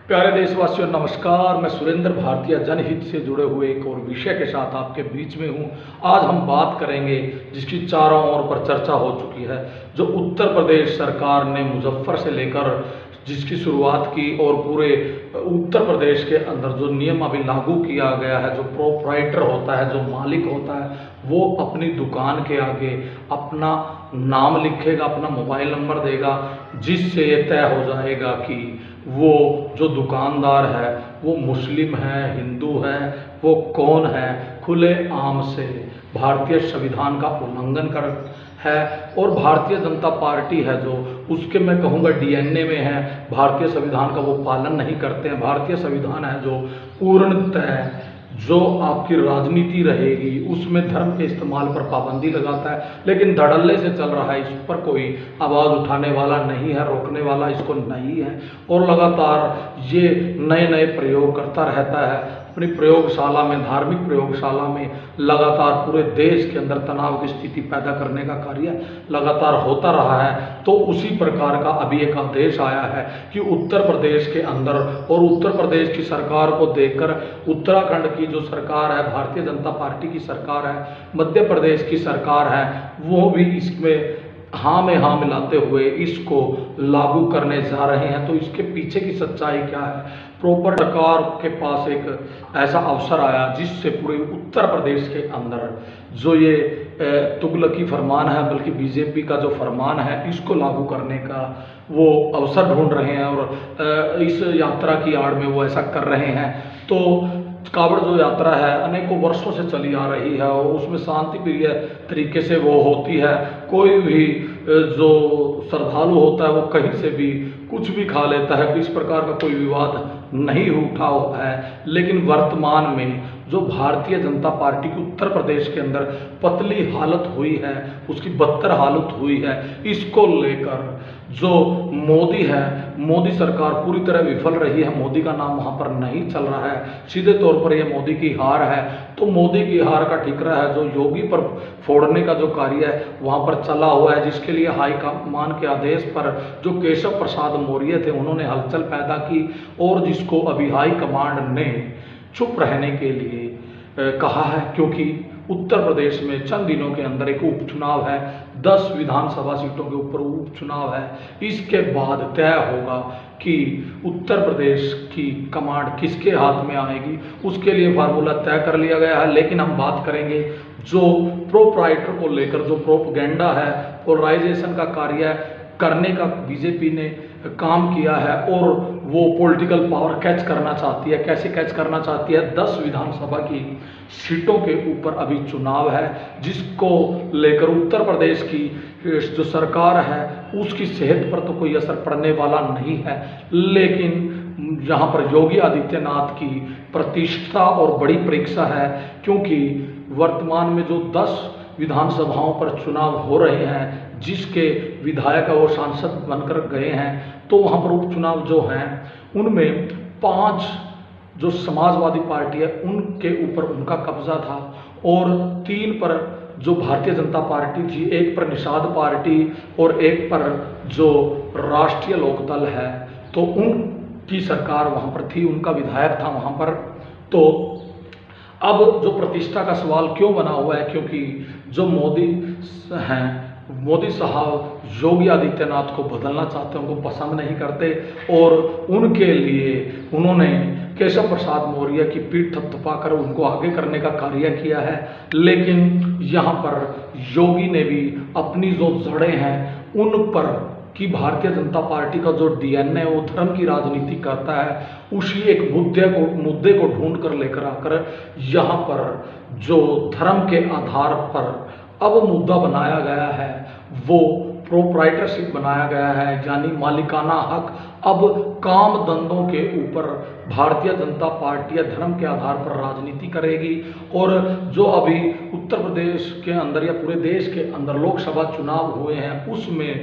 प्यारे देशवासियों नमस्कार। मैं सुरेंद्र भारतीय जनहित से जुड़े हुए एक और विषय के साथ आपके बीच में हूं। आज हम बात करेंगे जिसकी चारों ओर पर चर्चा हो चुकी है, जो उत्तर प्रदेश सरकार ने मुजफ्फर से लेकर जिसकी शुरुआत की और पूरे उत्तर प्रदेश के अंदर जो नियम अभी लागू किया गया है, जो प्रोप्राइटर होता है, जो मालिक होता है, वो अपनी दुकान के आगे अपना नाम लिखेगा, अपना मोबाइल नंबर देगा, जिससे ये तय हो जाएगा कि वो जो दुकानदार है वो मुस्लिम है, हिंदू है, वो कौन है। खुले आम से भारतीय संविधान का उल्लंघन कर है और भारतीय जनता पार्टी है जो उसके मैं कहूँगा डीएनए में है, भारतीय संविधान का वो पालन नहीं करते हैं। भारतीय संविधान है जो पूर्णतः जो आपकी राजनीति रहेगी उसमें धर्म के इस्तेमाल पर पाबंदी लगाता है, लेकिन धड़ल्ले से चल रहा है। इस पर कोई आवाज़ उठाने वाला नहीं है, रोकने वाला इसको नहीं है और लगातार ये नए नए प्रयोग करता रहता है। अपनी प्रयोगशाला में, धार्मिक प्रयोगशाला में लगातार पूरे देश के अंदर तनाव की स्थिति पैदा करने का कार्य लगातार होता रहा है। तो उसी प्रकार का अभी एक आदेश आया है कि उत्तर प्रदेश के अंदर, और उत्तर प्रदेश की सरकार को देखकर उत्तराखंड की जो सरकार है, भारतीय जनता पार्टी की सरकार है, मध्य प्रदेश की सरकार है, वो भी इसमें हाँ में हाँ मिलाते हुए इसको लागू करने जा रहे हैं। तो इसके पीछे की सच्चाई क्या है? प्रॉपर सरकार के पास एक ऐसा अवसर आया जिससे पूरे उत्तर प्रदेश के अंदर जो ये तुगलकी फरमान है, बल्कि बीजेपी का जो फरमान है, इसको लागू करने का वो अवसर ढूंढ रहे हैं और इस यात्रा की आड़ में वो ऐसा कर रहे हैं। तो कावड़ जो यात्रा है अनेकों वर्षों से चली आ रही है और उसमें शांति प्रिय तरीके से वो होती है। कोई भी जो श्रद्धालु होता है वो कहीं से भी कुछ भी खा लेता है, इस प्रकार का कोई विवाद नहीं उठा है। लेकिन वर्तमान में जो भारतीय जनता पार्टी की उत्तर प्रदेश के अंदर पतली हालत हुई है, उसकी बदतर हालत हुई है, इसको लेकर जो मोदी है, मोदी सरकार पूरी तरह विफल रही है। मोदी का नाम वहाँ पर नहीं चल रहा है, सीधे तौर पर यह मोदी की हार है। तो मोदी की हार का ठिकरा है जो योगी पर फोड़ने का जो कार्य है वहाँ पर चला हुआ है, जिसके लिए हाईकमान के आदेश पर जो केशव प्रसाद मौर्य थे उन्होंने हलचल पैदा की और जिसको अभी हाईकमांड ने चुप रहने के लिए कहा है, क्योंकि उत्तर प्रदेश में चंद दिनों के अंदर एक उपचुनाव है, 10 विधानसभा सीटों के ऊपर उपचुनाव है। इसके बाद तय होगा कि उत्तर प्रदेश की कमांड किसके हाथ में आएगी, उसके लिए फार्मूला तय कर लिया गया है। लेकिन हम बात करेंगे जो प्रोप्राइटर को लेकर जो प्रोपगेंडा है, पोलराइजेशन का कार्य करने का बीजेपी ने काम किया है और वो पॉलिटिकल पावर कैच करना चाहती है। कैसे कैच करना चाहती है? 10 विधानसभा की सीटों के ऊपर अभी चुनाव है, जिसको लेकर उत्तर प्रदेश की जो सरकार है उसकी सेहत पर तो कोई असर पड़ने वाला नहीं है। लेकिन यहाँ पर योगी आदित्यनाथ की प्रतिष्ठा और बड़ी परीक्षा है, क्योंकि वर्तमान में जो 10 विधानसभाओं पर चुनाव हो रहे हैं, जिसके विधायक और सांसद बनकर गए हैं, तो वहाँ पर उपचुनाव जो हैं उनमें 5 जो समाजवादी पार्टी है उनके ऊपर उनका कब्जा था और 3 पर जो भारतीय जनता पार्टी थी, 1 पर निषाद पार्टी और 1 पर जो राष्ट्रीय लोकदल है, तो उनकी सरकार वहाँ पर थी, उनका विधायक था वहाँ पर। तो अब जो प्रतिष्ठा का सवाल क्यों बना हुआ है? क्योंकि जो मोदी हैं, मोदी साहब योगी आदित्यनाथ को बदलना चाहते हैं, उनको पसंद नहीं करते और उनके लिए उन्होंने केशव प्रसाद मौर्य की पीठ थपथपाकर उनको आगे करने का कार्य किया है। लेकिन यहाँ पर योगी ने भी अपनी जो जड़ें हैं उन पर कि भारतीय जनता पार्टी का जो डीएनए वो धर्म की राजनीति करता है, उसी एक मुद्दे को ढूंढ कर लेकर आकर यहाँ पर जो धर्म के आधार पर अब मुद्दा बनाया गया है वो प्रोप्राइटरशिप बनाया गया है, यानी मालिकाना हक। अब काम धंधों के ऊपर भारतीय जनता पार्टी धर्म के आधार पर राजनीति करेगी। और जो अभी उत्तर प्रदेश के अंदर या पूरे देश के अंदर लोकसभा चुनाव हुए हैं उसमें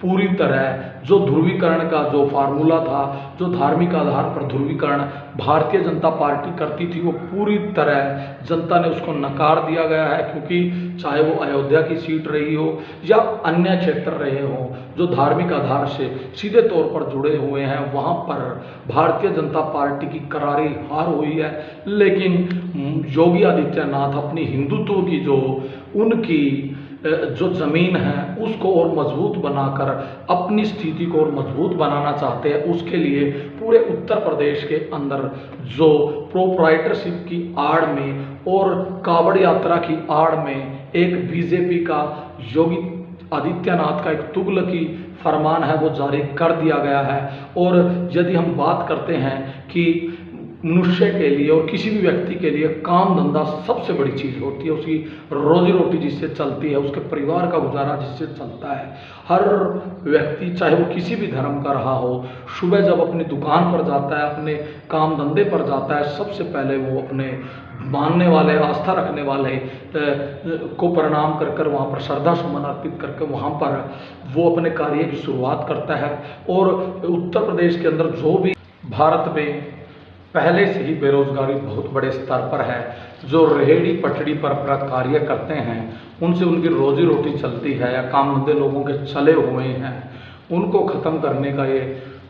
पूरी तरह जो ध्रुवीकरण का जो फार्मूला था, जो धार्मिक आधार पर ध्रुवीकरण भारतीय जनता पार्टी करती थी, वो पूरी तरह जनता ने उसको नकार दिया गया है। क्योंकि चाहे वो अयोध्या की सीट रही हो या अन्य क्षेत्र रहे हों जो धार्मिक आधार से सीधे तौर पर जुड़े हुए हैं, वहाँ पर भारतीय जनता पार्टी की करारी हार हुई है। लेकिन योगी आदित्यनाथ अपनी हिंदुत्व की जो उनकी जो जमीन है उसको और मजबूत बनाकर अपनी स्थिति को और मजबूत बनाना चाहते हैं। उसके लिए पूरे उत्तर प्रदेश के अंदर जो प्रोप्राइटरशिप की आड़ में और कावड़ यात्रा की आड़ में एक बीजेपी का योगी आदित्यनाथ का एक तुगलकी फरमान है वो जारी कर दिया गया है। और यदि हम बात करते हैं कि मनुष्य के लिए और किसी भी व्यक्ति के लिए काम धंधा सबसे बड़ी चीज़ होती है, उसकी रोजी रोटी जिससे चलती है, उसके परिवार का गुजारा जिससे चलता है। हर व्यक्ति चाहे वो किसी भी धर्म का रहा हो, सुबह जब अपनी दुकान पर जाता है, अपने काम धंधे पर जाता है, सबसे पहले वो अपने मानने वाले, आस्था रखने वाले को प्रणाम कर कर वहाँ पर श्रद्धा सुमन अर्पित करके वहाँ पर वो अपने कार्य की शुरुआत करता है। और उत्तर प्रदेश के अंदर जो भी भारत में पहले से ही बेरोजगारी बहुत बड़े स्तर पर है, जो रेहड़ी पटड़ी पर अपना कार्य करते हैं, उनसे उनकी रोजी रोटी चलती है या काम धंधे लोगों के चले हुए हैं, उनको ख़त्म करने का ये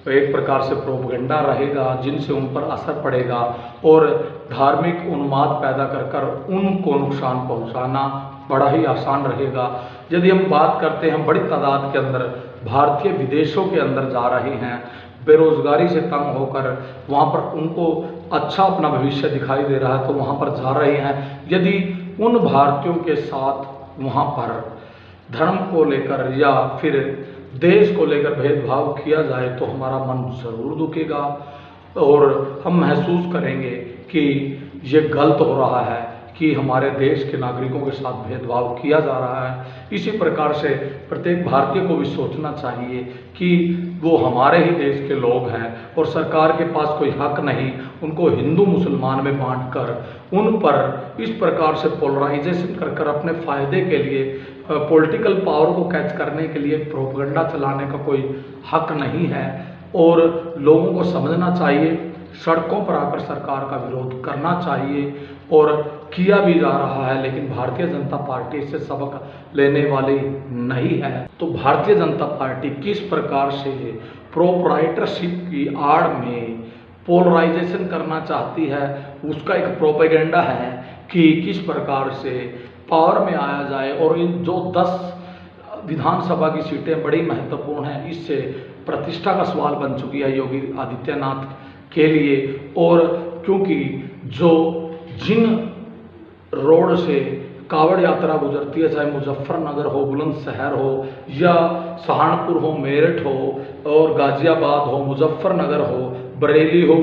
एक प्रकार से प्रोपगेंडा रहेगा जिनसे उन पर असर पड़ेगा और धार्मिक उन्माद पैदा कर कर उनको नुकसान पहुंचाना बड़ा ही आसान रहेगा। यदि हम बात करते हैं बड़ी तादाद के अंदर भारतीय विदेशों के अंदर जा रहे हैं, बेरोजगारी से तंग होकर वहाँ पर उनको अच्छा अपना भविष्य दिखाई दे रहा है तो वहाँ पर जा रहे हैं। यदि उन भारतीयों के साथ वहाँ पर धर्म को लेकर या फिर देश को लेकर भेदभाव किया जाए तो हमारा मन जरूर दुखेगा और हम महसूस करेंगे कि ये गलत हो रहा है कि हमारे देश के नागरिकों के साथ भेदभाव किया जा रहा है। इसी प्रकार से प्रत्येक भारतीय को भी सोचना चाहिए कि वो हमारे ही देश के लोग हैं और सरकार के पास कोई हक नहीं उनको हिंदू मुसलमान में बांटकर उन पर इस प्रकार से पोलराइजेशन कर कर अपने फायदे के लिए पॉलिटिकल पावर को कैच करने के लिए प्रोपगेंडा चलाने का कोई हक नहीं है। और लोगों को समझना चाहिए, सड़कों पर आकर सरकार का विरोध करना चाहिए और किया भी जा रहा है, लेकिन भारतीय जनता पार्टी इससे सबक लेने वाली नहीं है। तो भारतीय जनता पार्टी किस प्रकार से प्रोप्राइटरशिप की आड़ में पोलराइजेशन करना चाहती है, उसका एक प्रोपेगेंडा है कि किस प्रकार से पावर में आया जाए। और इन जो 10 विधानसभा की सीटें बड़ी महत्वपूर्ण हैं, इससे प्रतिष्ठा का सवाल बन चुकी है योगी आदित्यनाथ के लिए। और क्योंकि जो जिन रोड से कावड़ यात्रा गुजरती है, चाहे मुजफ्फरनगर हो, बुलंदशहर हो या सहारनपुर हो, मेरठ हो और गाजियाबाद हो, मुजफ्फरनगर हो, बरेली हो,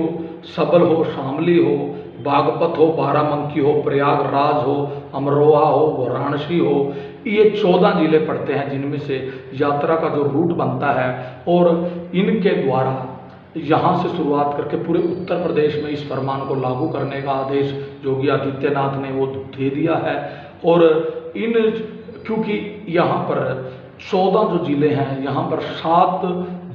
सबल हो, शामली हो, बागपत हो, बाराबंकी हो, प्रयागराज हो, अमरोहा हो, वाराणसी हो, ये 14 जिले पड़ते हैं जिनमें से यात्रा का जो रूट बनता है। और इनके द्वारा यहाँ से शुरुआत करके पूरे उत्तर प्रदेश में इस फरमान को लागू करने का आदेश योगी आदित्यनाथ ने वो दे दिया है। और इन क्योंकि यहाँ पर 14 जो जिले हैं, यहाँ पर 7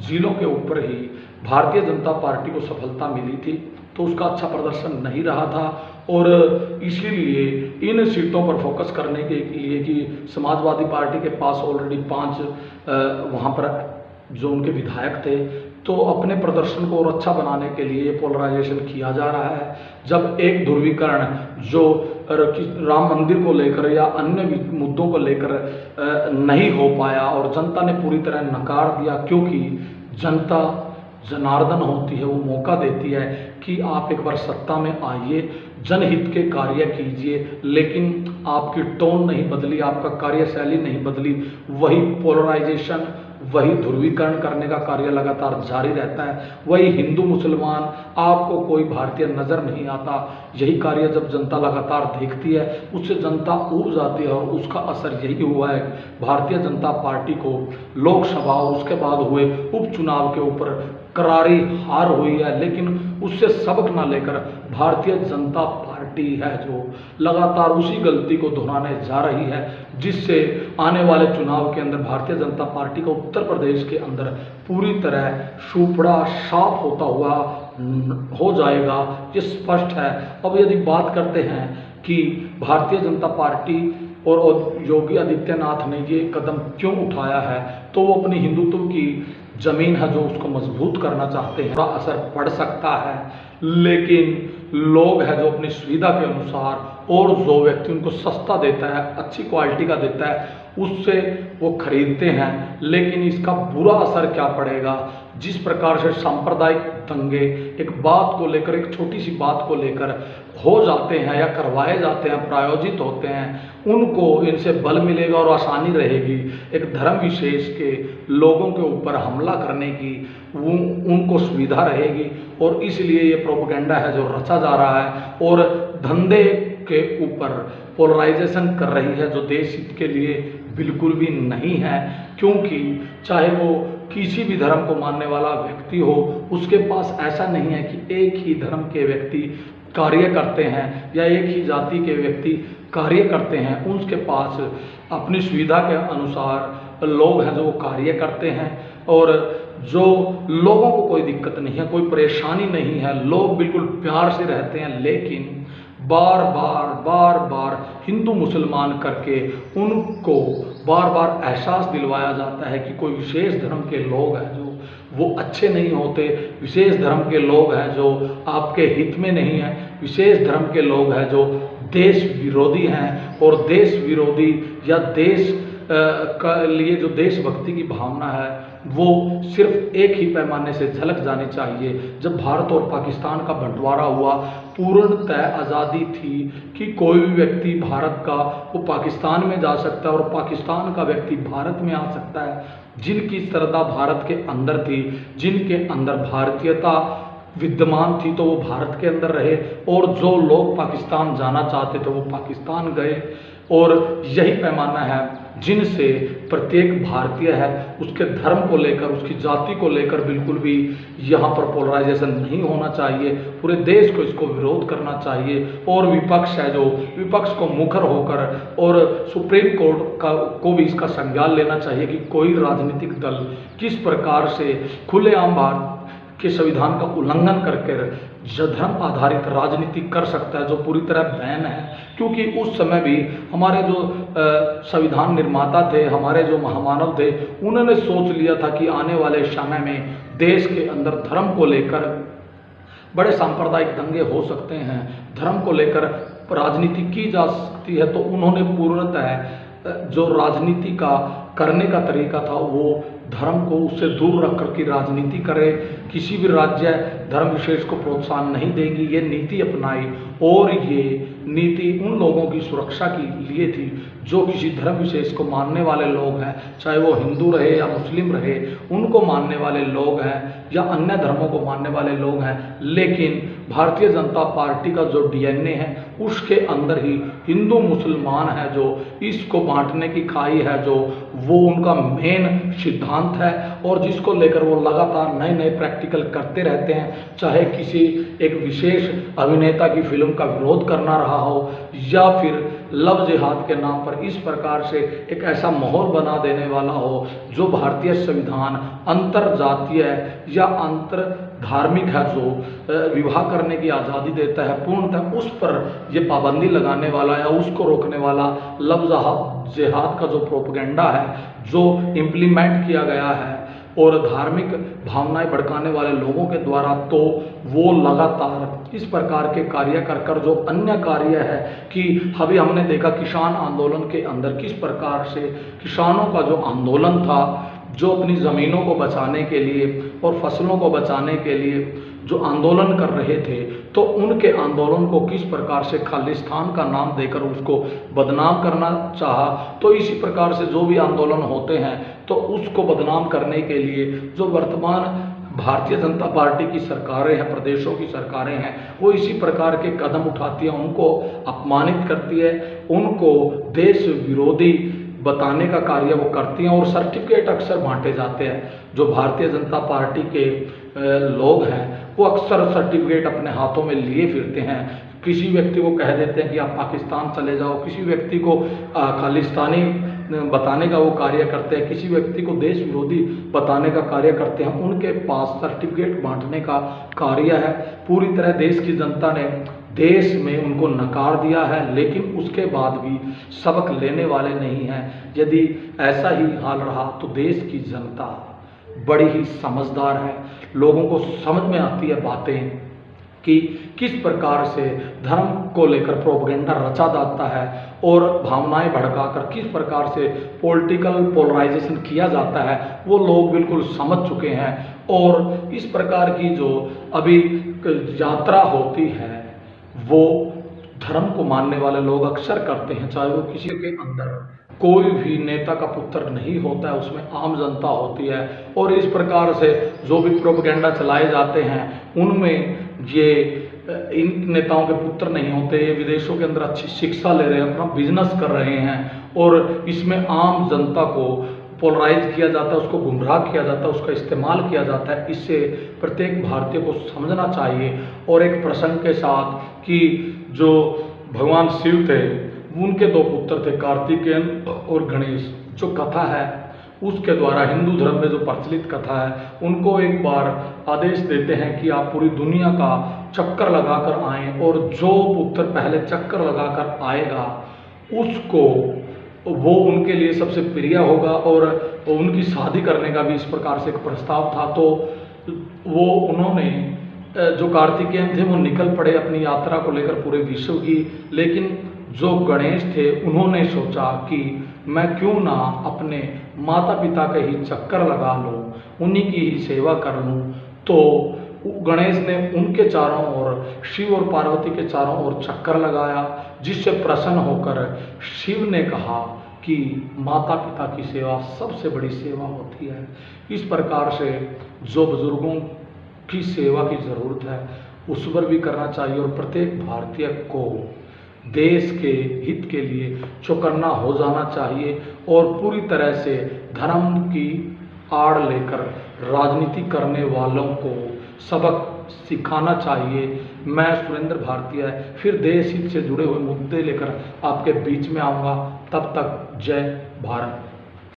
जिलों के ऊपर ही भारतीय जनता पार्टी को सफलता मिली थी, तो उसका अच्छा प्रदर्शन नहीं रहा था। और इसीलिए इन सीटों पर फोकस करने के लिए कि समाजवादी पार्टी के पास ऑलरेडी 5 वहाँ पर जो उनके विधायक थे, तो अपने प्रदर्शन को और अच्छा बनाने के लिए पोलराइजेशन किया जा रहा है। जब एक ध्रुवीकरण जो राम मंदिर को लेकर या अन्य मुद्दों को लेकर नहीं हो पाया और जनता ने पूरी तरह नकार दिया, क्योंकि जनता जनार्दन होती है, वो मौका देती है कि आप एक बार सत्ता में आइए, जनहित के कार्य कीजिए, लेकिन आपकी टोन नहीं बदली, आपका कार्यशैली नहीं बदली, वही पोलराइजेशन, वही ध्रुवीकरण करने का कार्य लगातार जारी रहता है, वही हिंदू मुसलमान, आपको कोई भारतीय नज़र नहीं आता। यही कार्य जब जनता लगातार देखती है, उससे जनता ऊब जाती है और उसका असर यही हुआ है भारतीय जनता पार्टी को लोकसभा और उसके बाद हुए उपचुनाव के ऊपर करारी हार हुई है। लेकिन उससे सबक ना लेकर भारतीय जनता पार्टी पार्टी है जो लगातार उसी गलती को दोहराने जा रही है, जिससे आने वाले चुनाव के अंदर भारतीय जनता पार्टी का उत्तर प्रदेश के अंदर पूरी तरह सूपड़ा साफ होता हुआ हो जाएगा, ये स्पष्ट है। अब यदि बात करते हैं कि भारतीय जनता पार्टी और योगी आदित्यनाथ ने ये कदम क्यों उठाया है, तो वो अपनी हिंदुत्व की जमीन है जो उसको मजबूत करना चाहते हैं। थोड़ा असर पड़ सकता है, लेकिन लोग हैं जो अपनी सुविधा के अनुसार और जो व्यक्ति उनको सस्ता देता है, अच्छी क्वालिटी का देता है, उससे वो खरीदते हैं। लेकिन इसका बुरा असर क्या पड़ेगा, जिस प्रकार से सांप्रदायिक दंगे एक बात को लेकर, एक छोटी सी बात को लेकर हो जाते हैं या करवाए जाते हैं, प्रायोजित होते हैं, उनको इनसे बल मिलेगा और आसानी रहेगी एक धर्म विशेष के लोगों के ऊपर हमला करने की, उनको सुविधा रहेगी। और इसलिए ये प्रोपेगेंडा है जो रचा जा रहा है और धंधे के ऊपर पोलराइजेशन कर रही है, जो देश हित के लिए बिल्कुल भी नहीं है। क्योंकि चाहे वो किसी भी धर्म को मानने वाला व्यक्ति हो, उसके पास ऐसा नहीं है कि एक ही धर्म के व्यक्ति कार्य करते हैं या एक ही जाति के व्यक्ति कार्य करते हैं। उनके पास अपनी सुविधा के अनुसार लोग हैं जो वो कार्य करते हैं और जो लोगों को कोई दिक्कत नहीं है, कोई परेशानी नहीं है, लोग बिल्कुल प्यार से रहते हैं। लेकिन बार बार हिंदू मुसलमान करके उनको बार बार एहसास दिलवाया जाता है कि कोई विशेष धर्म के लोग हैं जो वो अच्छे नहीं होते, विशेष धर्म के लोग हैं जो आपके हित में नहीं है, विशेष धर्म के लोग हैं जो देश विरोधी हैं। और देश विरोधी या देश का लिए जो देशभक्ति की भावना है वो सिर्फ एक ही पैमाने से झलक जानी चाहिए। जब भारत और पाकिस्तान का बंटवारा हुआ, पूर्णतः आज़ादी थी कि कोई भी व्यक्ति भारत का वो पाकिस्तान में जा सकता है और पाकिस्तान का व्यक्ति भारत में आ सकता है। जिनकी श्रद्धा भारत के अंदर थी, जिनके अंदर भारतीयता विद्यमान थी, तो वो भारत के अंदर रहे, और जो लोग पाकिस्तान जाना चाहते थे वो पाकिस्तान गए। और यही पैमाना है जिनसे प्रत्येक भारतीय है उसके धर्म को लेकर, उसकी जाति को लेकर बिल्कुल भी यहाँ पर पोलराइजेशन नहीं होना चाहिए। पूरे देश को इसको विरोध करना चाहिए। और विपक्ष है जो विपक्ष को मुखर होकर और सुप्रीम कोर्ट को भी इसका संज्ञान लेना चाहिए कि कोई राजनीतिक दल किस प्रकार से खुलेआम भारत के संविधान का उल्लंघन करके धर्म आधारित राजनीति कर सकता है, जो पूरी तरह बैन है। क्योंकि उस समय भी हमारे जो संविधान निर्माता थे, हमारे जो महामानव थे, उन्होंने सोच लिया था कि आने वाले समय में देश के अंदर धर्म को लेकर बड़े सांप्रदायिक दंगे हो सकते हैं, धर्म को लेकर राजनीति की जा सकती है। तो उन्होंने पूर्णतः जो राजनीति का करने का तरीका था वो धर्म को उससे दूर रख कर की राजनीति करे, किसी भी राज्य धर्म विशेष को प्रोत्साहन नहीं देगी, ये नीति अपनाई। और ये नीति उन लोगों की सुरक्षा के लिए थी जो किसी धर्म विशेष को मानने वाले लोग हैं, चाहे वो हिंदू रहे या मुस्लिम रहे, उनको मानने वाले लोग हैं या अन्य धर्मों को मानने वाले लोग हैं। लेकिन भारतीय जनता पार्टी का जो डीएनए है उसके अंदर ही हिंदू मुसलमान है जो इसको बांटने की खाई है, जो वो उनका मेन सिद्धांत है और जिसको लेकर वो लगातार नए नए प्रैक्टिकल करते रहते हैं। चाहे किसी एक विशेष अभिनेता की फिल्म का विरोध करना रहा हो या फिर लव जिहाद के नाम पर इस प्रकार से एक ऐसा माहौल बना देने वाला हो जो भारतीय संविधान अंतर जातीय या अंतर धार्मिक है, जो विवाह करने की आज़ादी देता है, पूर्णतः उस पर ये पाबंदी लगाने वाला या उसको रोकने वाला लव जिहाद का जो प्रोपेगेंडा है जो इम्प्लीमेंट किया गया है और धार्मिक भावनाएं भड़काने वाले लोगों के द्वारा, तो वो लगातार इस प्रकार के कार्य कर जो अन्य कार्य है कि अभी हमने देखा किसान आंदोलन के अंदर किस प्रकार से किसानों का जो आंदोलन था, जो अपनी ज़मीनों को बचाने के लिए और फसलों को बचाने के लिए जो आंदोलन कर रहे थे, तो उनके आंदोलन को किस प्रकार से खालिस्तान का नाम देकर उसको बदनाम करना चाहा। तो इसी प्रकार से जो भी आंदोलन होते हैं तो उसको बदनाम करने के लिए जो वर्तमान भारतीय जनता पार्टी की सरकारें हैं, प्रदेशों की सरकारें हैं, वो इसी प्रकार के कदम उठाती हैं, उनको अपमानित करती है, उनको देश विरोधी बताने का कार्य वो करती हैं और सर्टिफिकेट अक्सर बांटे जाते हैं। जो भारतीय जनता पार्टी के लोग हैं वो अक्सर सर्टिफिकेट अपने हाथों में लिए फिरते हैं। किसी व्यक्ति को कह देते हैं कि आप पाकिस्तान चले जाओ, किसी व्यक्ति को खालिस्तानी बताने का वो कार्य करते हैं, किसी व्यक्ति को देश विरोधी बताने का कार्य करते हैं। उनके पास सर्टिफिकेट बांटने का कार्य है। पूरी तरह देश की जनता ने देश में उनको नकार दिया है, लेकिन उसके बाद भी सबक लेने वाले नहीं हैं। यदि ऐसा ही हाल रहा तो देश की जनता बड़ी ही समझदार है, लोगों को समझ में आती है बातें कि किस प्रकार से धर्म को लेकर प्रोपेगेंडा रचा जाता है और भावनाएं भड़काकर किस प्रकार से पॉलिटिकल पोलराइजेशन किया जाता है, वो लोग बिल्कुल समझ चुके हैं। और इस प्रकार की जो अभी यात्रा होती है वो धर्म को मानने वाले लोग अक्सर करते हैं, चाहे वो किसी के अंदर कोई भी नेता का पुत्र नहीं होता है, उसमें आम जनता होती है। और इस प्रकार से जो भी प्रोपेगेंडा चलाए जाते हैं उनमें ये इन नेताओं के पुत्र नहीं होते, ये विदेशों के अंदर अच्छी शिक्षा ले रहे हैं, अपना बिजनेस कर रहे हैं और इसमें आम जनता को पोलराइज किया जाता है, उसको गुमराह किया जाता है, उसका इस्तेमाल किया जाता है। इससे प्रत्येक भारतीय को समझना चाहिए। और एक प्रसंग के साथ कि जो भगवान शिव थे उनके दो पुत्र थे, कार्तिकेय और गणेश। जो कथा है उसके द्वारा हिंदू धर्म में जो प्रचलित कथा है, उनको एक बार आदेश देते हैं कि आप पूरी दुनिया का चक्कर लगाकर आएं और जो पुत्र पहले चक्कर लगाकर आएगा उसको वो उनके लिए सबसे प्रिय होगा। और उनकी शादी करने का भी इस प्रकार से एक प्रस्ताव था। तो वो उन्होंने जो कार्तिकेयन थे वो निकल पड़े अपनी यात्रा को लेकर पूरे विश्व की, लेकिन जो गणेश थे उन्होंने सोचा कि मैं क्यों ना अपने माता पिता के ही चक्कर लगा लूं, उन्हीं की ही सेवा कर लूं। तो गणेश ने उनके चारों ओर, शिव और पार्वती के चारों ओर चक्कर लगाया, जिससे प्रसन्न होकर शिव ने कहा कि माता पिता की सेवा सबसे बड़ी सेवा होती है। इस प्रकार से जो बुजुर्गों की सेवा की ज़रूरत है उस पर भी करना चाहिए और प्रत्येक भारतीय को देश के हित के लिए चौकन्ना हो जाना चाहिए और पूरी तरह से धर्म की आड़ लेकर राजनीति करने वालों को सबक सिखाना चाहिए। मैं सुरेंद्र भारतीय फिर देश हित से जुड़े हुए मुद्दे लेकर आपके बीच में आऊँगा। तब तक जय भारत।